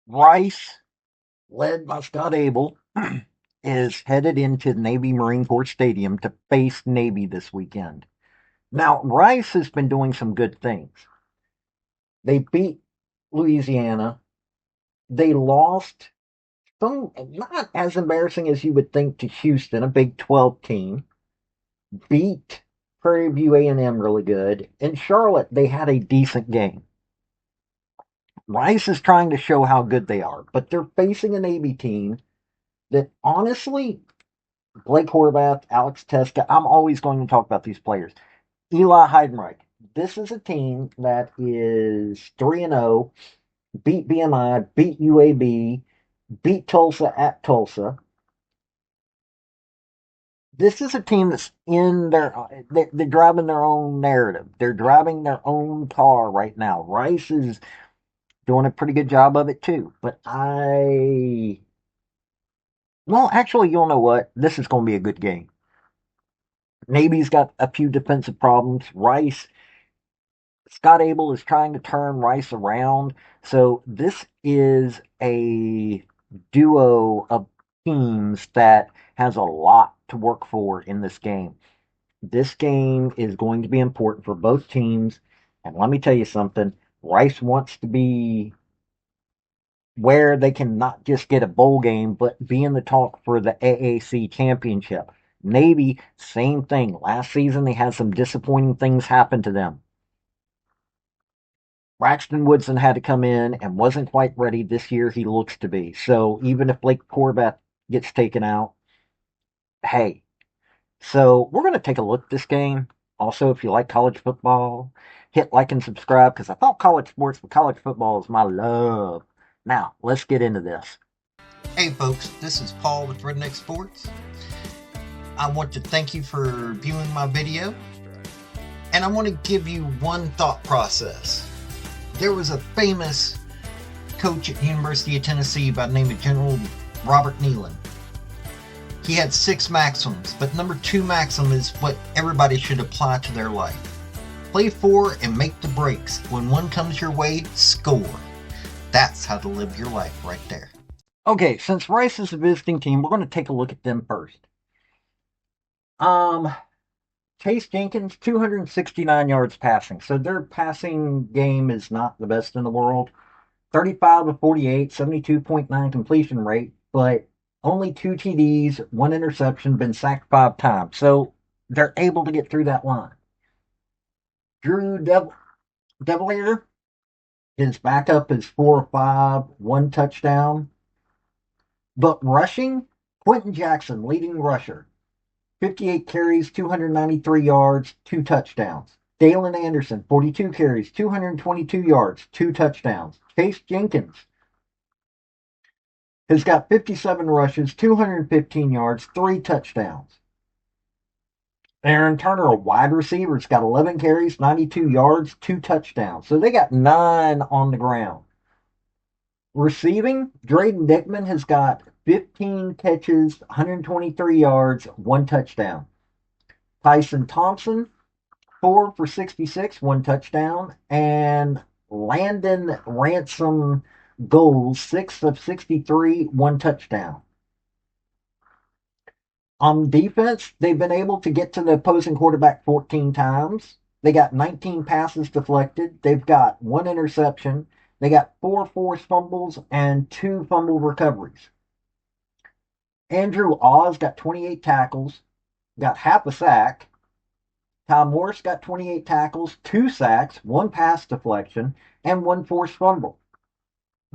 Rice, led by Scott Abell, is headed into Navy Marine Corps Stadium to face Navy this weekend. Now, Rice has been doing some good things. They beat Louisiana. They lost some, not as embarrassing as you would think, to Houston, a Big 12 team. Beat Prairie View A&M really good. In Charlotte, they had a decent game. Rice is trying to show how good they are, but they're facing a Navy team that honestly, Blake Horvath, Alex Teska, I'm always going to talk about these players. Eli Heidenreich. This is a team that is 3-0, beat BMI, beat UAB, beat Tulsa at Tulsa. This is a team that's in they're driving their own narrative. They're driving their own car right now. Rice is doing a pretty good job of it too. Well, actually, you'll know what? This is going to be a good game. Navy's got a few defensive problems. Scott Abell is trying to turn Rice around. So this is a duo of teams that has a lot to work for in this game. This game is going to be important for both teams. And let me tell you something. Rice wants to be where they can not just get a bowl game, but be in the talk for the AAC championship. Navy, same thing. Last season, they had some disappointing things happen to them. Braxton Woodson had to come in and wasn't quite ready. This year, he looks to be. So even if Blake Corbat gets taken out, hey. So we're going to take a look at this game. Also, if you like college football, hit like and subscribe because I thought college sports, but college football is my love. Now, let's get into this. Hey folks, this is Paul with Redneck Sports. I want to thank you for viewing my video, and I want to give you one thought process. There was a famous coach at the University of Tennessee by the name of General Robert Neyland. He had 6 maxims, but number 2 maxim is what everybody should apply to their life. Play for and make the breaks. When one comes your way, score. That's how to live your life right there. Okay, since Rice is a visiting team, we're going to take a look at them first. Chase Jenkins, 269 yards passing. So their passing game is not the best in the world. 35 of 48, 72.9 completion rate, but only 2 TDs, 1 interception, been sacked 5 times. So they're able to get through that line. Drew Devilier, his backup is 4 of 5, 1 touchdown. But rushing, Quentin Jackson, leading rusher. 58 carries, 293 yards, 2 touchdowns. Dalen Anderson, 42 carries, 222 yards, 2 touchdowns. Chase Jenkins has got 57 rushes, 215 yards, 3 touchdowns. Aaron Turner, a wide receiver, has got 11 carries, 92 yards, 2 touchdowns. So they got 9 on the ground. Receiving, Drayden Dickman has got 15 catches, 123 yards, 1 touchdown. Tyson Thompson, 4 for 66, 1 touchdown. And Landon Ransom goals, 6 of 63, 1 touchdown. On defense, they've been able to get to the opposing quarterback 14 times. They got 19 passes deflected. They've got 1 interception. They got 4 forced fumbles and 2 fumble recoveries. Andrew Oz got 28 tackles, got half a sack. Tom Morris got 28 tackles, 2 sacks, 1 pass deflection, and 1 forced fumble.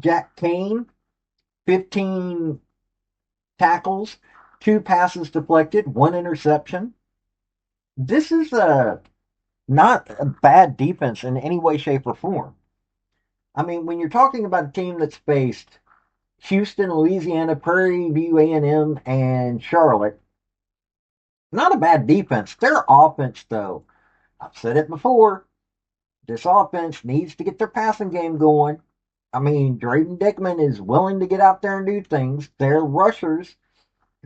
Jack Kane, 15 tackles, 2 passes deflected, 1 interception. This is not a bad defense in any way, shape, or form. I mean, when you're talking about a team that's faced Houston, Louisiana, Prairie View A&M, and Charlotte, not a bad defense. Their offense, though, I've said it before, this offense needs to get their passing game going. I mean, Drayden Dickman is willing to get out there and do things. Their rushers,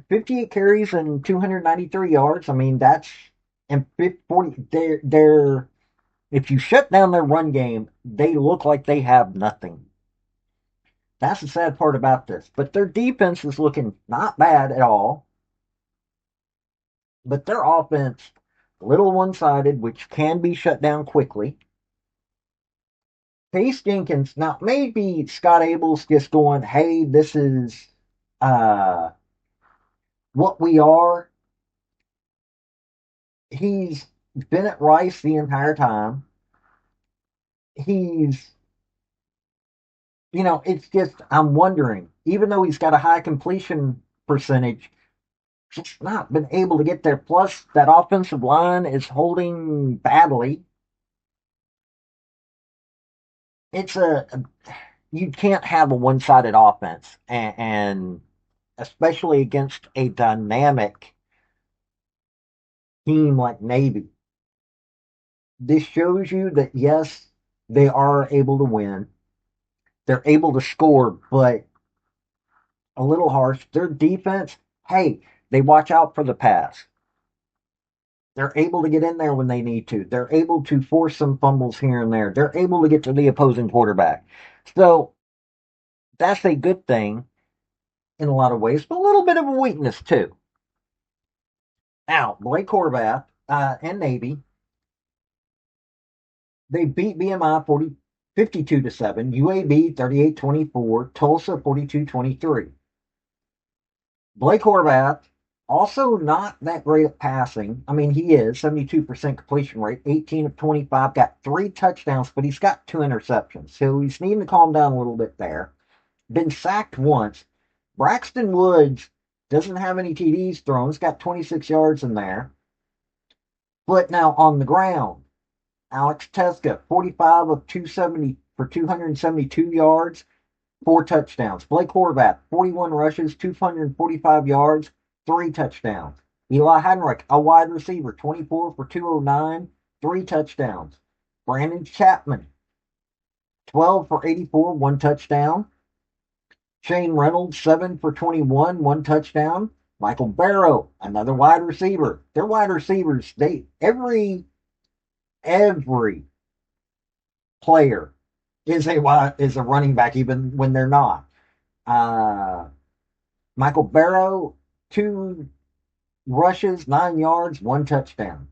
58 carries and 293 yards. I mean, that's and 40. They're if you shut down their run game, they look like they have nothing. That's the sad part about this. But their defense is looking not bad at all. But their offense, a little one sided, which can be shut down quickly. Chase Jenkins, now maybe Scott Abel's just going, hey, this is uh, what we are. He's been at Rice the entire time. He's, it's just, I'm wondering, even though he's got a high completion percentage, just not been able to get there. Plus, that offensive line is holding badly. It's you can't have a one sided offense, and especially against a dynamic team like Navy. This shows you that yes, they are able to win. They're able to score, but a little harsh. Their defense, hey, they watch out for the pass. They're able to get in there when they need to. They're able to force some fumbles here and there. They're able to get to the opposing quarterback. So that's a good thing in a lot of ways, but a little bit of a weakness too. Now, Blake Horvath and Navy, they beat BMI 52-7, UAB 38-24, Tulsa 42-23. Blake Horvath, also not that great at passing. I mean, he is 72% completion rate, 18 of 25, got 3 touchdowns, but he's got 2 interceptions. So he's needing to calm down a little bit there. Been sacked once. Braxton Woods doesn't have any TDs thrown. He's got 26 yards in there. But now on the ground, Alex Teska, 45 of 270 for 272 yards, 4 touchdowns. Blake Horvath, 41 rushes, 245 yards, 3 touchdowns. Eli Heinrich, a wide receiver, 24 for 209, 3 touchdowns. Brandon Chapman, 12 for 84, 1 touchdown. Shane Reynolds, 7 for 21, 1 touchdown. Michael Barrow, another wide receiver. They're wide receivers. Every player is a running back, even when they're not. Uh, Michael Barrow, 2 rushes, 9 yards, 1 touchdown.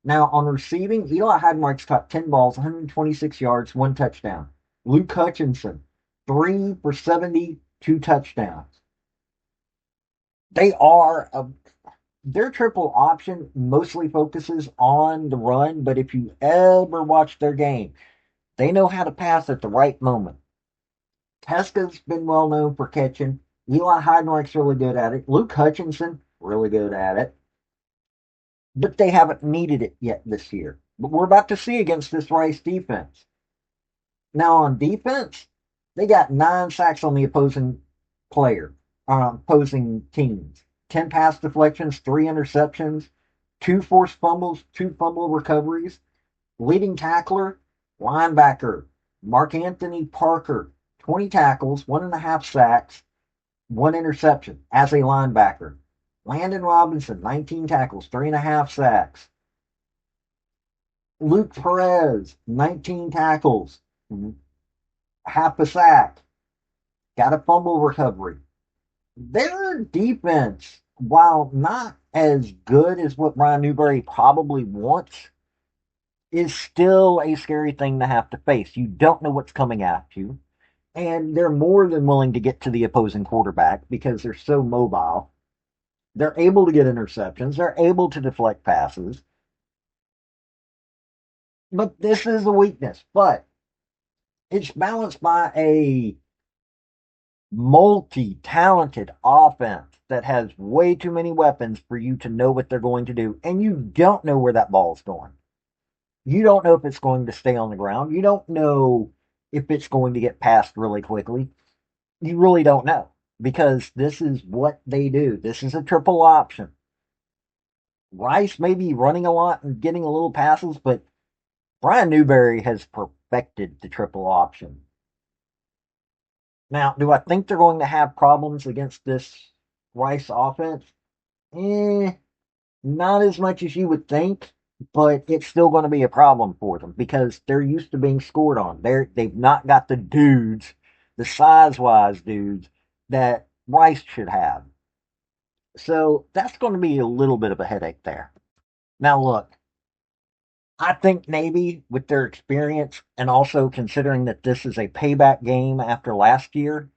Now on receiving, Eli Hadmark's caught 10 balls, 126 yards, 1 touchdown. Luke Hutchinson, 3 for 72 touchdowns. They are their triple option mostly focuses on the run, but if you ever watch their game, they know how to pass at the right moment. Teska's been well known for catching. Eli Heinrich's really good at it. Luke Hutchinson, really good at it. But they haven't needed it yet this year. But we're about to see against this Rice defense. Now on defense, they got 9 sacks on the opposing teams. 10 pass deflections, 3 interceptions, 2 forced fumbles, 2 fumble recoveries. Leading tackler, linebacker, Mark Anthony Parker, 20 tackles, 1.5 sacks, 1 interception as a linebacker. Landon Robinson, 19 tackles, 3.5 sacks. Luke Perez, 19 tackles, half a sack, got a fumble recovery. Their defense, while not as good as what Brian Newberry probably wants, is still a scary thing to have to face. You don't know what's coming at you, and they're more than willing to get to the opposing quarterback because they're so mobile. They're able to get interceptions, they're able to deflect passes. But this is a weakness. But it's balanced by a multi-talented offense that has way too many weapons for you to know what they're going to do, and you don't know where that ball's going. You don't know if it's going to stay on the ground. You don't know if it's going to get passed really quickly. You really don't know because this is what they do. This is a triple option. Rice may be running a lot and getting a little passes, but Brian Newberry has perfected the triple option. Now, do I think they're going to have problems against this Rice offense? Not as much as you would think, but it's still going to be a problem for them because they're used to being scored on. They've not got the dudes the size-wise dudes that Rice should have. So that's going to be a little bit of a headache there. Now, look, I think Navy, with their experience and also considering that this is a payback game after last year,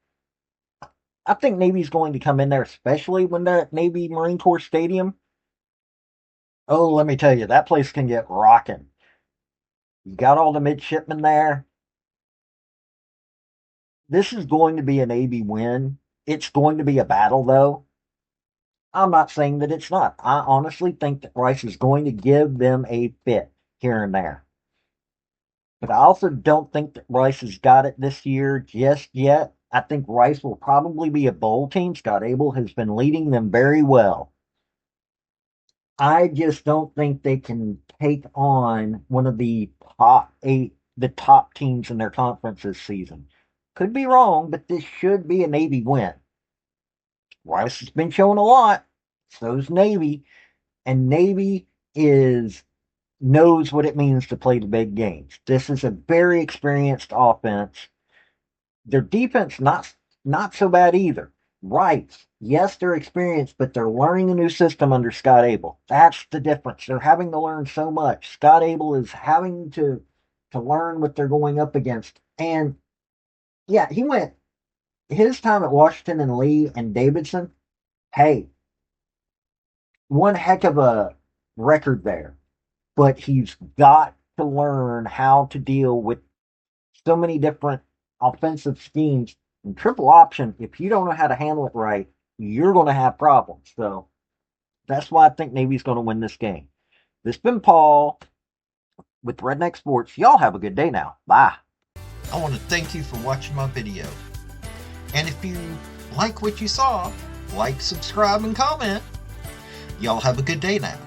I think Navy's going to come in there, especially when they're at Navy Marine Corps Stadium. Oh, let me tell you, that place can get rocking. You got all the midshipmen there. This is going to be a Navy win. It's going to be a battle, though. I'm not saying that it's not. I honestly think that Rice is going to give them a fit here and there. But I also don't think that Rice has got it this year just yet. I think Rice will probably be a bowl team. Scott Abell has been leading them very well. I just don't think they can take on one of the top eight, the top teams in their conference this season. Could be wrong, but this should be a Navy win. Rice has been showing a lot. So's Navy. And Navy is knows what it means to play the big games. This is a very experienced offense. Their defense not so bad either. Rice, yes, they're experienced, but they're learning a new system under Scott Abell. That's the difference. They're having to learn so much. Scott Abell is having to learn what they're going up against. And yeah, he went his time at Washington and Lee and Davidson. Hey, one heck of a record there. But he's got to learn how to deal with so many different offensive schemes and triple option. If you don't know how to handle it right, you're going to have problems. So that's why I think Navy's going to win this game. This has been Paul with Redneck Sports. Y'all have a good day now. Bye. I want to thank you for watching my video. And if you like what you saw, like, subscribe, and comment. Y'all have a good day now.